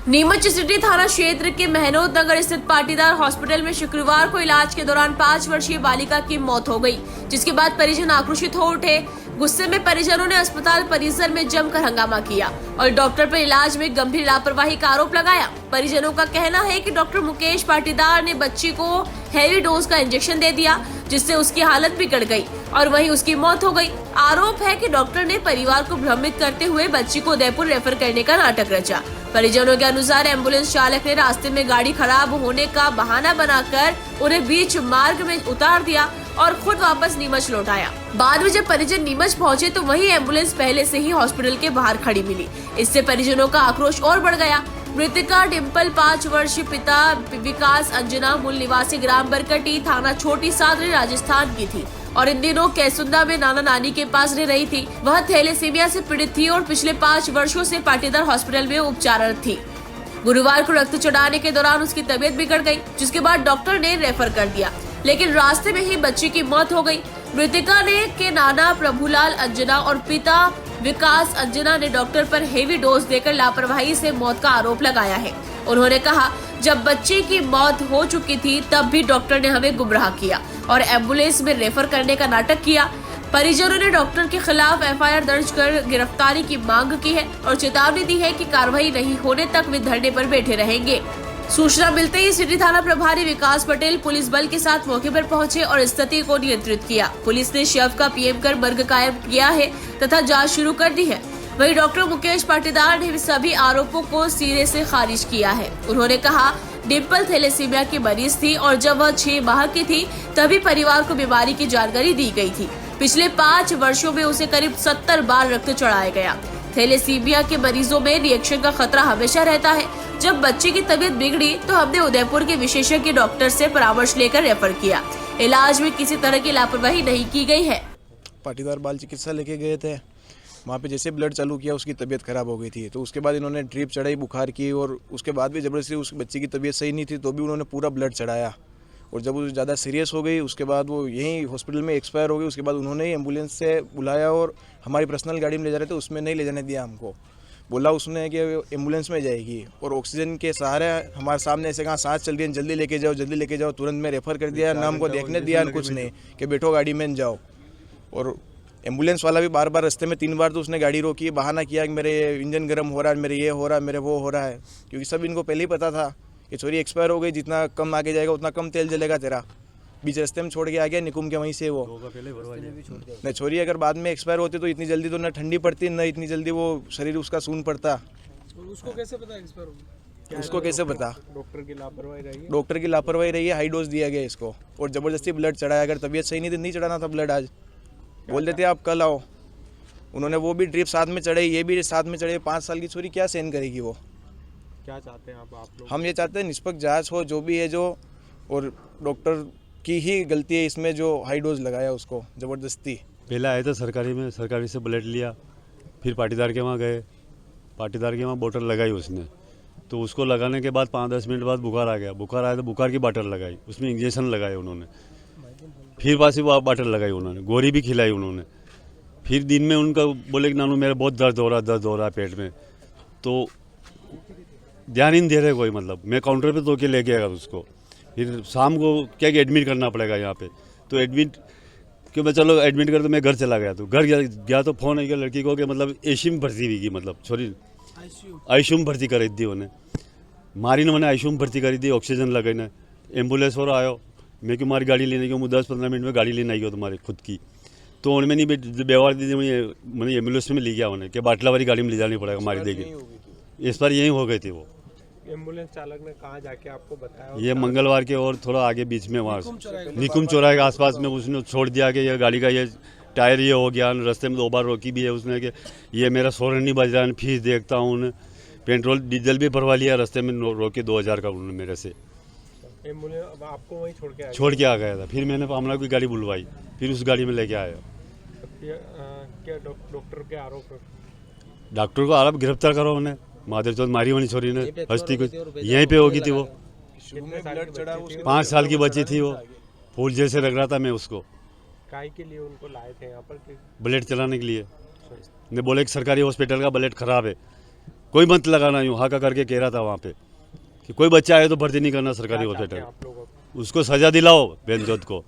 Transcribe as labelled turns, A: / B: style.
A: Neemuch city थाना क्षेत्र के महनोद नगर स्थित पाटीदार हॉस्पिटल में शुक्रवार को इलाज के दौरान 5 वर्षीय बालिका की मौत हो गई, जिसके बाद परिजन आक्रोशित हो उठे। गुस्से में परिजनों ने अस्पताल परिसर में जमकर हंगामा किया और डॉक्टर पर इलाज में गंभीर लापरवाही का आरोप लगाया। परिजनों का कहना है कि डॉक्टर मुकेश पाटीदार ने बच्ची को हैवी डोज का इंजेक्शन दे दिया, जिससे उसकी हालत बिगड़ गई और वहीं उसकी मौत हो गई। आरोप है कि डॉक्टर ने परिवार को भ्रमित करते हुए बच्ची को उदयपुर रेफर करने का नाटक रचा। परिजनों के अनुसार एम्बुलेंस चालक ने रास्ते में गाड़ी खराब होने का बहाना बनाकर उन्हें बीच मार्ग में उतार दिया और खुद वापस नीमच लौटाया। बाद में जब परिजन नीमच पहुंचे तो वही एम्बुलेंस पहले से ही हॉस्पिटल के बाहर खड़ी मिली। इससे परिजनों का आक्रोश और बढ़ गया। मृतका डिम्पल 5 वर्षीय, पिता विकास अंजना मूल निवासी ग्राम बरकटी, थाना छोटी सादरी, राजस्थान की थी और इन दिनों कैसुंदा में नाना नानी के पास रह रही थी। वह थैलेसीमिया से पीड़ित थी और पिछले 5 वर्षों से पाटीदार हॉस्पिटल में उपचाररत थी। गुरुवार को रक्त चढ़ाने के दौरान उसकी तबीयत बिगड़ गई, जिसके बाद डॉक्टर ने रेफर कर दिया, लेकिन रास्ते में ही बच्ची की मौत हो गई। मृतका ने के नाना प्रभुलाल अंजना और पिता विकास अंजना ने डॉक्टर पर हेवी डोज देकर लापरवाही से मौत का आरोप लगाया है। उन्होंने कहा, जब बच्ची की मौत हो चुकी थी तब भी डॉक्टर ने हमें गुमराह किया और एम्बुलेंस में रेफर करने का नाटक किया। परिजनों ने डॉक्टर के खिलाफ एफआईआर दर्ज कर गिरफ्तारी की मांग की है और चेतावनी दी है कि कार्रवाई नहीं होने तक वे धरने पर बैठे रहेंगे। सूचना मिलते ही सिटी थाना प्रभारी विकास पटेल पुलिस बल के साथ मौके पर पहुंचे और स्थिति को नियंत्रित किया। पुलिस ने शव का पीएम कर मर्ग कायम किया है तथा जांच शुरू कर दी है। वहीं डॉक्टर मुकेश पाटीदार ने सभी आरोपों को सिरे से खारिज किया है। उन्होंने कहा, डिम्पल थैलेसीमिया की मरीज थी और जब वह 6 माह की थी तभी परिवार को बीमारी की जानकारी दी गई थी। पिछले 5 वर्षों में उसे करीब 70 बार रक्त चढ़ाया गया। थैलेसीमिया के मरीजों में रिएक्शन का खतरा हमेशा रहता है। जब बच्चे की तबीयत बिगड़ी तो हमने उदयपुर के विशेषज्ञ डॉक्टर से परामर्श लेकर रेफर किया। इलाज में किसी तरह की लापरवाही नहीं की गई है।
B: पाटीदार बाल चिकित्सा लेके गए थे, वहाँ पे जैसे ब्लड चालू किया उसकी तबीयत खराब हो गई थी, तो उसके बाद इन्होंने ड्रिप चढ़ाई, बुखार की और उसके बाद भी ज़बरदस्ती उस बच्ची की तबीयत सही नहीं थी तो भी उन्होंने पूरा ब्लड चढ़ाया और जब वो ज़्यादा सीरियस हो गई उसके बाद वो यहीं हॉस्पिटल में एक्सपायर हो गई। उसके बाद उन्होंने ही एम्बुलेंस से बुलाया और हमारी पर्सनल गाड़ी में ले जा रहे थे, उसमें नहीं ले जाने दिया हमको। बोला उसने कि एम्बुलेंस में जाएगी और ऑक्सीजन के सहारे हमारे सामने ऐसे कहा सांस चल रही है, जल्दी लेके जाओ, तुरंत में रेफर कर दिया, ना हमको देखने दिया कुछ नहीं कि बैठो गाड़ी में जाओ। और एम्बुलेंस वाला भी बार बार रास्ते में 3 बार तो उसने गाड़ी रोकी, बहाना किया कि मेरे इंजन गर्म हो रहा है, मेरे ये हो रहा है, मेरे वो हो रहा है, क्योंकि सब इनको पहले ही पता था कि छोरी एक्सपायर हो गई, जितना कम आगे जाएगा उतना कम तेल जलेगा तेरा। बीच रास्ते में छोड़ के आ गया निकुम के वहीं से वो नहीं, छोरी अगर बाद में एक्सपायर होती तो इतनी जल्दी तो न ठंडी पड़ती न इतनी जल्दी वो शरीर उसका सून पड़ता।
C: उसको कैसे पता एक्सपायर होगी?
B: उसको कैसे पता?
C: डॉक्टर की लापरवाही रही है।
B: डॉक्टर की लापरवाही रही है, हाई डोज दिया गया इसको और ज़बरदस्ती ब्लड चढ़ाया। अगर तबीयत सही नहीं थी नहीं चढ़ाना था ब्लड, आज बोल देते आप कल आओ। उन्होंने वो भी ड्रिप साथ में चढ़ाई, ये भी साथ में चढ़े। 5 साल की छोरी क्या सहन करेगी वो?
C: क्या चाहते हैं आप लोग?
B: हम ये चाहते हैं निष्पक्ष जांच हो, जो भी है जो, और डॉक्टर की ही गलती है इसमें जो हाई डोज लगाया उसको ज़बरदस्ती।
D: पहले आए थे सरकारी से ब्लड लिया, फिर पाटीदार के वहाँ गए, पाटीदार के वहाँ बोतल लगाई उसने, तो उसको लगाने के बाद 5-10 मिनट बाद बुखार आ गया। बुखार आया तो बुखार की बाटल लगाई, उसमें इंजेक्शन लगाए उन्होंने, फिर पास ही वो बाटल लगाई उन्होंने, गोली भी खिलाई उन्होंने। फिर दिन में उनका बोले कि नानू मेरा बहुत दर्द हो रहा है पेट में, तो ध्यान ही नहीं दे रहे कोई। मतलब मैं काउंटर पे तो के ले गया उसको, फिर शाम को क्या कि एडमिट करना पड़ेगा यहाँ पे, तो एडमिट क्यों, मैं चलो एडमिट कर, तो मैं घर चला गया। तो घर गया तो फ़ोन आई लड़की को कि मतलब एसी में भर्ती हुई, मतलब छोरी आईसीयू में भर्ती करी थी उन्हें, मारी ने मैंने आईसीयू में भर्ती करी थी, ऑक्सीजन लगाई ने। एम्बुलेंस और आयो, मैं क्यों मारी गाड़ी लेने क्यों 10-15 मिनट में गाड़ी लेने आई हो तुम्हारी खुद की, तो उनमें नहीं व्यवहार दी मैंने एम्बुलेंस में ले गया उन्हें कि बाटला वाली गाड़ी में ले जानी पड़ेगा मारी देगी। इस पर यहीं हो गई थी वो।
C: एम्बुलेंस चालक ने कहाँ जाके आपको बताया?
D: ये मंगलवार के और थोड़ा आगे बीच में वहाँ निकुम चौराहे के आसपास में उसने छोड़ दिया कि ये गाड़ी का ये टायर ये हो गया। रास्ते में 2 बार रोकी भी है उसने कि ये मेरा सोरन नहीं बज रहा है, फीस देखता हूँ। उन्हें पेट्रोल डीजल भी भरवा लिया, रास्ते में रोके 2000 का उन्होंने मेरे से।
C: एम्बुलेंस आपको वहीं
D: छोड़ के आ गया था, फिर मैंने हमला की गाड़ी बुलवाई, फिर उस गाड़ी में लेके आया।
C: क्या डॉक्टर के आरोप?
D: डॉक्टर को आरोप गिरफ्तार करो उन्हें। माधर चौथ मारी वाली छोरी ने हस्ती को यहीं पे होगी थी वो। 5 साल की बच्ची थी वो, फूल जैसे लग रहा था मैं उसको।
C: काय के लिए उनको लाए थे यहाँ पर?
D: ब्लड चलाने के लिए। ने बोले कि सरकारी हॉस्पिटल का ब्लड खराब है, कोई मत लगाना यूँ हाँ का करके कह रहा था वहाँ पे कि कोई बच्चा आए तो भर्ती नहीं करना सरकारी
C: क्या चाहते हैं
D: हॉस्पिटल।
C: आप लोगों को?
D: उसको सजा दिलाओ बेनचोद को।